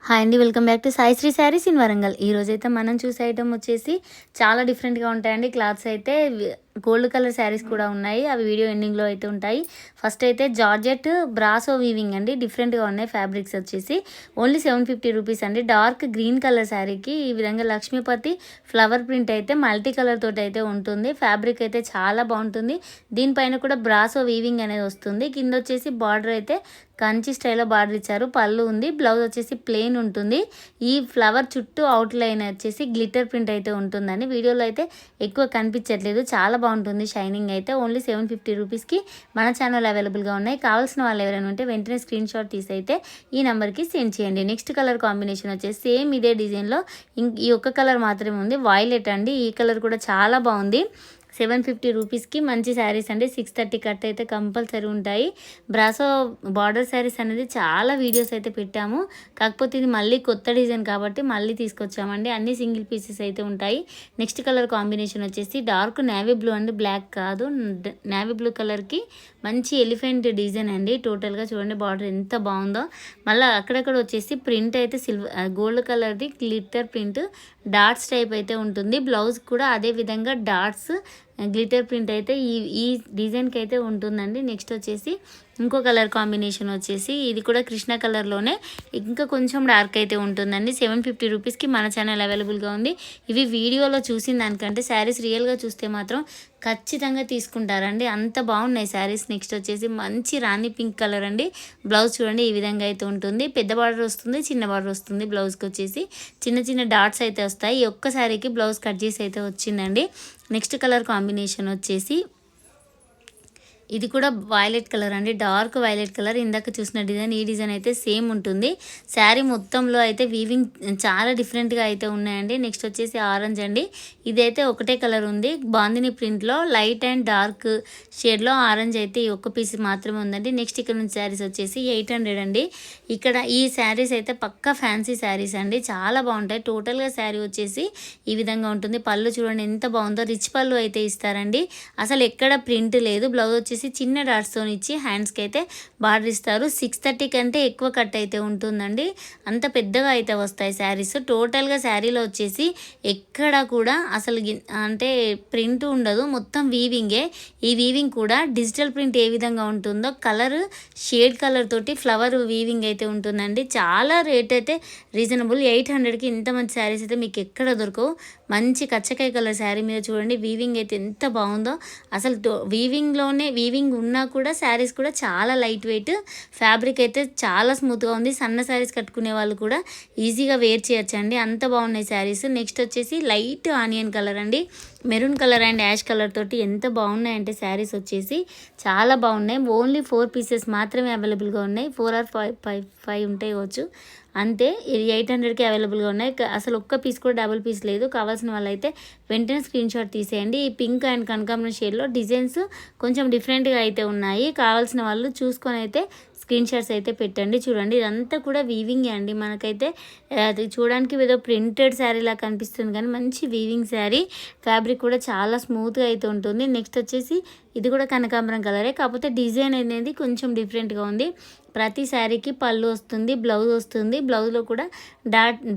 Hi అండి, welcome back to Sai Shri saris in Warangal. ఈ రోజైతే మనం చూసే ఐటమ్ వచ్చేసి చాలా డిఫరెంట్గా ఉంటాయండి. క్లాత్స్ అయితే గోల్డ్ కలర్ శారీస్ కూడా ఉన్నాయి, అవి వీడియో ఎండింగ్లో అయితే ఉంటాయి. ఫస్ట్ అయితే జార్జెట్ బ్రాసో వీవింగ్ అండి, డిఫరెంట్గా ఉన్నాయి. ఫ్యాబ్రిక్స్ వచ్చేసి ఓన్లీ 750 రూపీస్ అండి. డార్క్ గ్రీన్ కలర్ శారీకి ఈ విధంగా లక్ష్మీపతి ఫ్లవర్ ప్రింట్ అయితే మల్టీ కలర్ తోటి అయితే ఉంటుంది. ఫ్యాబ్రిక్ అయితే చాలా బాగుంటుంది. దీనిపైన కూడా బ్రాసో వీవింగ్ అనేది వస్తుంది. కింద వచ్చేసి బార్డర్ అయితే కంచి స్టైల్లో బార్డర్ ఇచ్చారు. పళ్ళు ఉంది. బ్లౌజ్ వచ్చేసి ప్లెయిన్ ఉంటుంది. ఈ ఫ్లవర్ చుట్టూ అవుట్ లైన్ వచ్చేసి గ్లిటర్ ప్రింట్ అయితే ఉంటుందని వీడియోలో అయితే ఎక్కువ కనిపించట్లేదు. చాలా బాగుంటుంది. షైనింగ్ అయితే ఓన్లీ 750 రూపీస్కి మన ఛానల్ అవైలబుల్గా ఉన్నాయి. కావాల్సిన వాళ్ళు ఎవరైనా ఉంటే వెంటనే స్క్రీన్ షాట్ తీసి అయితే ఈ నెంబర్కి సెండ్ చేయండి. నెక్స్ట్ కలర్ కాంబినేషన్ వచ్చేసి సేమ్ ఇదే డిజైన్లో ఈ ఒక్క కలర్ మాత్రమే ఉంది, వైలెట్ అండి. ఈ కలర్ కూడా చాలా బాగుంది. 750 రూపీస్కి మంచి శారీస్ అండి. 630 కట్ అయితే కంపల్సరీ ఉంటాయి. బ్రాసో బార్డర్ శారీస్ అనేది చాలా వీడియోస్ అయితే పెట్టాము, కాకపోతే ఇది మళ్ళీ కొత్త డిజైన్ కాబట్టి మళ్ళీ తీసుకొచ్చామండి. అన్ని సింగిల్ పీసెస్ అయితే ఉంటాయి. నెక్స్ట్ కలర్ కాంబినేషన్ వచ్చేసి డార్క్ నేవీ బ్లూ అండి, బ్లాక్ కాదు, నేవీ బ్లూ కలర్కి మంచి ఎలిఫెంట్ డిజైన్ అండి. టోటల్గా చూడండి బార్డర్ ఎంత బాగుందో. మళ్ళీ అక్కడక్కడ వచ్చేసి ప్రింట్ అయితే గోల్డ్ కలర్ది గ్లిట్టర్ ప్రింట్ డాట్స్ టైప్ అయితే ఉంటుంది. బ్లౌజ్ కూడా అదే విధంగా డాట్స్ గ్లిటర్ ప్రింట్ అయితే ఈ డిజైన్కి అయితే ఉంటుందండి. నెక్స్ట్ వచ్చేసి ఇంకో కలర్ కాంబినేషన్ వచ్చేసి ఇది కూడా కృష్ణ కలర్లోనే ఇంకా కొంచెం డార్క్ అయితే ఉంటుందండి. 750 రూపీస్కి మన ఛానల్ అవైలబుల్గా ఉంది. ఇవి వీడియోలో చూసిన దానికంటే శారీస్ రియల్గా చూస్తే మాత్రం ఖచ్చితంగా తీసుకుంటారండి, అంత బాగున్నాయి శారీస్. నెక్స్ట్ వచ్చేసి మంచి రాణి పింక్ కలర్ అండి. బ్లౌజ్ చూడండి ఈ విధంగా అయితే ఉంటుంది. పెద్ద బార్డర్ వస్తుంది, చిన్న బార్డర్ వస్తుంది. బ్లౌజ్కి వచ్చేసి చిన్న చిన్న డాట్స్ అయితే వస్తాయి. ఈ ఒక్క శారీకి బ్లౌజ్ కట్ చేసి అయితే వచ్చిందండి. నెక్స్ట్ కలర్ కాంబినేషన్ వచ్చేసి ఇది కూడా వైలెట్ కలర్ అండి, డార్క్ వైలెట్ కలర్. ఇందాక చూసిన డిజైన్ ఈ డిజైన్ అయితే సేమ్ ఉంటుంది. శారీ మొత్తంలో అయితే వీవింగ్ చాలా డిఫరెంట్గా అయితే ఉన్నాయండి. నెక్స్ట్ వచ్చేసి ఆరెంజ్ అండి, ఇదైతే ఒకటే కలర్ ఉంది. బాందిని ప్రింట్లో లైట్ అండ్ డార్క్ షేడ్లో ఆరెంజ్ అయితే ఈ ఒక్క పీస్ మాత్రమే ఉందండి. నెక్స్ట్ ఇక్కడ నుంచి శారీస్ వచ్చేసి 800 అండి. ఇక్కడ ఈ శారీస్ అయితే పక్కా ఫ్యాన్సీ శారీస్ అండి, చాలా బాగుంటాయి. టోటల్గా శారీ వచ్చేసి ఈ విధంగా ఉంటుంది. పళ్ళు చూడండి ఎంత బాగుందో, రిచ్ పళ్ళు అయితే ఇస్తారండి. అసలు ఎక్కడ ప్రింట్ లేదు. బ్లౌజ్ వచ్చేసి చిన్న డాట్స్తో ఇచ్చి హ్యాండ్స్కి అయితే బార్డర్ ఇస్తారు. 630 కంటే ఎక్కువ కట్ అయితే ఉంటుందండి, అంత పెద్దగా అయితే వస్తాయి శారీస్. టోటల్గా శారీలో వచ్చేసి ఎక్కడ కూడా అసలు అంటే ప్రింట్ ఉండదు, మొత్తం వీవింగే. ఈ వీవింగ్ కూడా డిజిటల్ ప్రింట్ ఏ విధంగా ఉంటుందో కలర్ షేడ్ కలర్ తోటి ఫ్లవర్ వీవింగ్ అయితే ఉంటుందండి. చాలా రేట్ అయితే రీజనబుల్. 800కి ఇంత మంచి శారీస్ అయితే మీకు ఎక్కడ దొరకవు. మంచి కచ్చకాయ కలర్ శారీ మీద చూడండి వీవింగ్ అయితే ఎంత బాగుందో. అసలు వీవింగ్ ఉన్నా కూడా శారీస్ కూడా చాలా లైట్ వెయిట్. ఫ్యాబ్రిక్ అయితే చాలా స్మూత్గా ఉంది. సన్న శారీస్ కట్టుకునే వాళ్ళు కూడా ఈజీగా వేర్ చేయొచ్చండి, అంత బాగున్నాయి శారీస్. నెక్స్ట్ వచ్చేసి లైట్ ఆనియన్ కలర్ అండి, maroon colour and ash colour తోటి ఎంత బాగున్నాయంటే శారీస్ వచ్చేసి చాలా బాగున్నాయి. ఓన్లీ 4 పీసెస్ మాత్రమే అవైలబుల్గా ఉన్నాయి. 4 ఆర్ 5 ఉంటాయి కావచ్చు అంతే. 800కి అవైలబుల్గా ఉన్నాయి. అసలు ఒక్క పీస్ కూడా డబుల్ పీస్ లేదు. కావాల్సిన వాళ్ళైతే వెంటనే స్క్రీన్ షాట్ తీసేయండి. ఈ పింక్ అండ్ కనకాంబరం షేడ్లో డిజైన్స్ కొంచెం డిఫరెంట్గా అయితే ఉన్నాయి. కావాల్సిన వాళ్ళు చూసుకొని అయితే స్క్రీన్ షాట్స్ అయితే పెట్టండి. చూడండి ఇదంతా కూడా వీవింగ్ అండి. మనకైతే అది చూడడానికి ఏదో ప్రింటెడ్ శారీలా కనిపిస్తుంది కానీ మంచి వీవింగ్ శారీ. ఫ్యాబ్రిక్ కూడా చాలా స్మూత్గా అయితే ఉంటుంది. నెక్స్ట్ వచ్చేసి ఇది కూడా కనకాంబరం కలరే, కాకపోతే డిజైన్ అనేది కొంచెం డిఫరెంట్గా ఉంది. ప్రతి శారీకి పళ్ళు వస్తుంది, బ్లౌజ్ వస్తుంది. బ్లౌజ్లో కూడా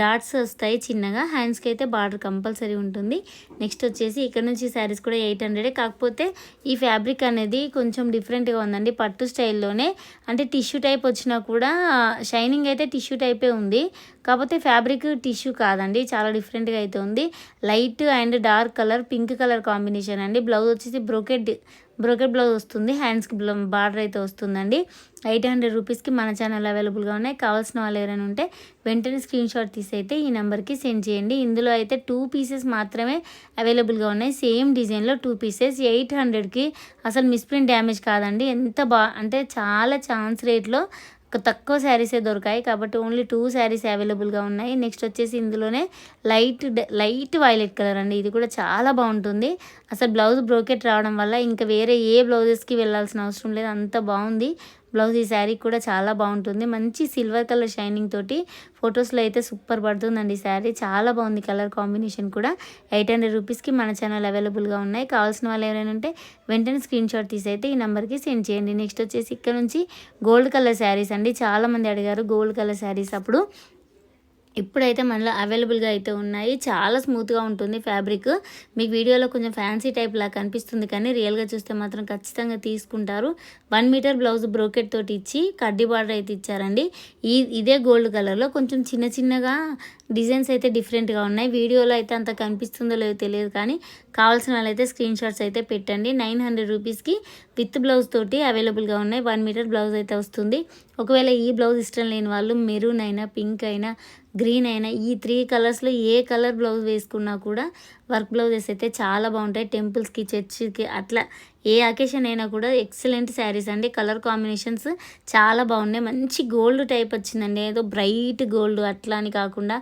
డాట్స్ వస్తాయి చిన్నగా. హ్యాండ్స్కి అయితే బార్డర్ కంపల్సరీ ఉంటుంది. నెక్స్ట్ వచ్చేసి ఇక్కడ నుంచి శారీస్ కూడా 800, కాకపోతే ఈ ఫ్యాబ్రిక్ అనేది కొంచెం డిఫరెంట్గా ఉందండి. పట్టు స్టైల్లోనే అంటే టిష్యూ టైప్ వచ్చినా కూడా షైనింగ్ అయితే టిష్యూ టైపే ఉంది, కాకపోతే ఫ్యాబ్రిక్ టిష్యూ కాదండి, చాలా డిఫరెంట్గా అయితే ఉంది. Light and dark colour pink colour combination అండి. బ్లౌజ్ వచ్చేసి బ్రోకెట్ బ్లౌజ్ వస్తుంది. హ్యాండ్స్కి బార్డర్ అయితే వస్తుందండి. 800 రూపీస్కి మన ఛానల్ అవైలబుల్గా ఉన్నాయి. కావాల్సిన వాళ్ళు ఎవరైనా ఉంటే వెంటనే స్క్రీన్ షాట్ తీసి అయితే ఈ నెంబర్కి సెండ్ చేయండి. ఇందులో అయితే 2 పీసెస్ మాత్రమే అవైలబుల్గా ఉన్నాయి. సేమ్ డిజైన్లో 2 పీసెస్ 800కి అసలు మిస్ప్రింట్ డ్యామేజ్ కాదండి. ఎంత అంటే చాలా ఛాన్స్ రేట్లో తక్కువ శారీసే దొరికాయి, కాబట్టి ఓన్లీ 2 శారీస్ అవైలబుల్గా ఉన్నాయి. నెక్స్ట్ వచ్చేసి ఇందులోనే లైట్ వైలెట్ కలర్ అండి, ఇది కూడా చాలా బాగుంటుంది. అసలు బ్లౌజ్ బ్రోకెట్ రావడం వల్ల ఇంకా వేరే ఏ బ్లౌజెస్కి వెళ్ళాల్సిన అవసరం లేదు, అంత బాగుంది బ్లౌజ్. ఈ శారీ కూడా చాలా బాగుంటుంది. మంచి సిల్వర్ కలర్ షైనింగ్ తోటి ఫొటోస్లో అయితే సూపర్ పడుతుందండి ఈ శారీ, చాలా బాగుంది. కలర్ కాంబినేషన్ కూడా 800 రూపీస్కి మన ఛానల్ అవైలబుల్గా ఉన్నాయి. కావాల్సిన వాళ్ళు ఎవరైనా ఉంటే వెంటనే స్క్రీన్ షాట్ తీసి అయితే ఈ నెంబర్కి సెండ్ చేయండి. నెక్స్ట్ వచ్చేసి ఇక్కడ నుంచి గోల్డ్ కలర్ శారీస్ అండి, చాలామంది అడిగారు గోల్డ్ కలర్ శారీస్. అప్పుడు ఇప్పుడైతే మనలో అవైలబుల్గా అయితే ఉన్నాయి. చాలా స్మూత్గా ఉంటుంది ఫ్యాబ్రిక్. మీకు వీడియోలో కొంచెం ఫ్యాన్సీ టైప్ లా కనిపిస్తుంది, కానీ రియల్గా చూస్తే మాత్రం ఖచ్చితంగా తీసుకుంటారు. 1 మీటర్ బ్లౌజ్ బ్రోకెట్ తోటి ఇచ్చి కడ్డీ బార్డర్ అయితే ఇచ్చారండి. ఇదే గోల్డ్ కలర్లో కొంచెం చిన్న చిన్నగా డిజైన్స్ అయితే డిఫరెంట్గా ఉన్నాయి. వీడియోలో అయితే అంత కనిపిస్తుందో లేదో తెలియదు, కానీ కావాల్సిన వాళ్ళైతే స్క్రీన్ షాట్స్ అయితే పెట్టండి. 900 రూపీస్కి విత్ బ్లౌజ్ తోటి అవైలబుల్గా ఉన్నాయి. 1 మీటర్ బ్లౌజ్ అయితే వస్తుంది. ఒకవేళ ఈ బ్లౌజ్ ఇష్టం లేని వాళ్ళు మెరూన్ అయినా, పింక్ అయినా, గ్రీన్ అయినా, ఈ 3 కలర్స్లో ఏ కలర్ బ్లౌజ్ వేసుకున్నా కూడా వర్క్ బ్లౌజెస్ అయితే చాలా బాగుంటాయి. టెంపుల్స్కి, చర్చికి అట్లా ఏ అకేషన్ అయినా కూడా ఎక్సలెంట్ శారీస్ అండి. కలర్ కాంబినేషన్స్ చాలా బాగున్నాయి. మంచి గోల్డ్ టైప్ వచ్చిందండి. ఏదో బ్రైట్ గోల్డ్ అట్లా అని కాకుండా,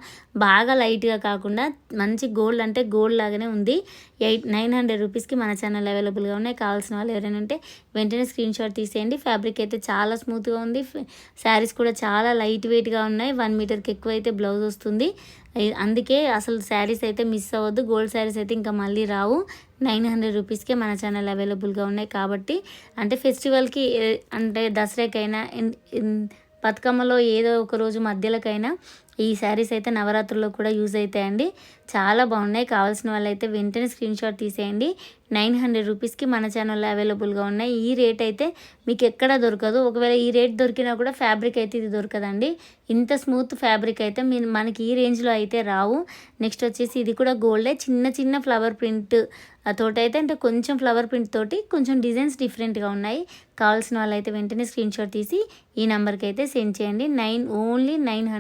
బాగా లైట్గా కాకుండా మంచి గోల్డ్ అంటే గోల్డ్ లాగానే ఉంది. 900 రూపీస్కి మన ఛానల్ అవైలబుల్గా ఉన్నాయి. కావాల్సిన వాళ్ళు ఎవరైనా ఉంటే వెంటనే స్క్రీన్ షాట్ తీసేయండి. ఫ్యాబ్రిక్ అయితే చాలా స్మూత్గా ఉంది. శారీస్ కూడా చాలా లైట్ వెయిట్గా ఉన్నాయి. 1 మీటర్కి ఎక్కువ అయితే బ్లౌజ్ వస్తుంది. అందుకే అసలు శారీస్ అయితే మిస్ అవ్వద్దు. గోల్డ్ శారీస్ అయితే ఇంకా మళ్ళీ రావు. 900 రూపీస్కే మన ఛానల్ అవైలబుల్గా ఉన్నాయి. కాబట్టి అంటే ఫెస్టివల్కి, అంటే దసరాకైనా, బతుకమ్మలో ఏదో ఒక రోజు మధ్యలోకైనా ఈ శారీస్ అయితే నవరాత్రుల్లో కూడా యూజ్ అవుతాయండి. చాలా బాగున్నాయి. కావాల్సిన వాళ్ళైతే వెంటనే స్క్రీన్ షాట్ తీసేయండి. 900 రూపీస్కి మన ఛానల్లో అవైలబుల్గా ఉన్నాయి. ఈ రేట్ అయితే మీకు ఎక్కడ దొరకదు. ఒకవేళ ఈ రేట్ దొరికినా కూడా ఫ్యాబ్రిక్ అయితే ఇది దొరకదండి. ఇంత స్మూత్ ఫ్యాబ్రిక్ అయితే మనకి ఈ రేంజ్లో అయితే రావు. నెక్స్ట్ వచ్చేసి ఇది కూడా గోల్డే, చిన్న చిన్న ఫ్లవర్ ప్రింట్ తోటైతే, అంటే కొంచెం ఫ్లవర్ ప్రింట్ తోటి కొంచెం డిజైన్స్ డిఫరెంట్గా ఉన్నాయి. కావాల్సిన వాళ్ళైతే వెంటనే స్క్రీన్ షాట్ తీసి ఈ నెంబర్కి అయితే సెండ్ చేయండి. ఓన్లీ 900.